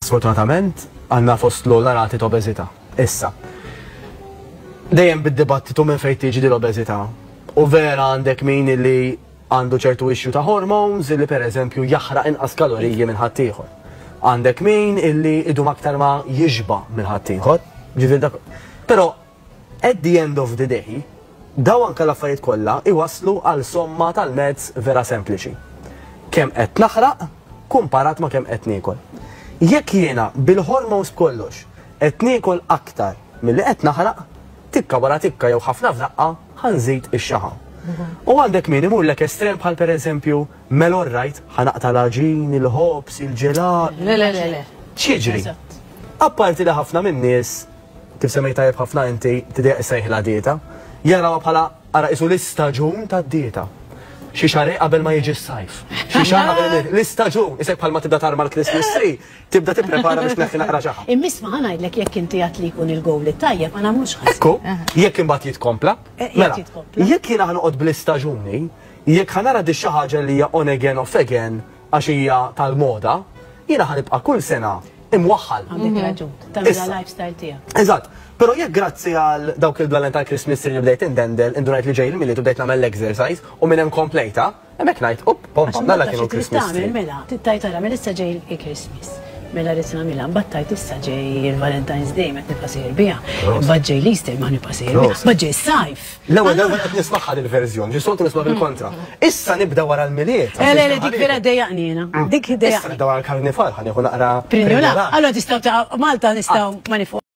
Sfortunatament għandna fost l-ola rati ta' obeżità. Issa. Dejjem bid-dibattitu minn fejn tiġi l-obeżità. U vera għandek min li għandu ċertu issue ta' hormones illi pereżempju jaħraq inqas kaloriji minn ħaddieħor. Għandek min illi idum aktar ma jiġba minn ħaddieħor. Però at the end of the day, daw anke l-affarijiet kollha iwaslu għal somma tal-mezz vera sempliċi. Kemm qed naħraq kumparat ma kemm qed niekol. Jekk jiena bil-hormones kollox qed niekol aktar milli qed naħraq, tikka wara tikka jew ħafna f'daqqa ħanżid ix-xaħa. U għandek min imurlek estrem bħal pereżempju melorrajt ħanaqta l-aġin, il-ħobs, il-ġelat. Le. X'jiġri? Apparti li ħafna min-nies, kif semmejt tajjeb ħafna inti tidejq sejħla dieta, jarawha bħala ara isu l-istaġun tad-dieta. Xi xahar qabel ma jiġi s-sajf. Xi xahar qabel l-istaġun, isek bħalma tibda tarma l-Christmas tree, tibda tipprepara biex tneħħi naqra xaħa. Immisma ħanajdlek jekk inti għat li jkun il-gowl tajjeb ma nagħmlux ħażin. Ekku, jekk imbagħad jitkompla. Mela, jekk jiena ħanoqgħod bl-istaġuni, jekk ħanara di xi ħaġa li hija on again off again għax hija tal-moda, jiena ħanibqa' kull sena imwaħħal. Għandek raġun, tagħmilha lifestyle tiegħek. Eżatt. Però jekk grazzi għal dawk il-blalen tal-Christmas tree li bdejt indendel, indunajt li ġejl milli bdejt nagħmel l-exercise u minn hemm komplejta, hemmhekk ngħid, pom, nalla kienu Christmas tree. Mela, tittaj tara, mela issa ġej il-Christmas. Mela rrid nagħmilha, mbagħad tajt issa ġej il-Valentine's Day ma nibqa' sejjer biha. Mbagħad ġej l-Easter ma nibqa' sejjer biha. Mbagħad ġej s-sajf. L-ewwel qed nismaħħa il-verżjon, ġisont nisma' bil-kontra. Issa nibda wara l-miliet. Le, dik vera dejjaqni jiena. Dik dejjaqni. Issa nibda wara l-karnifal, ħanieħu naqra. Prinjola, allora tistgħu ta' Malta nistgħu ma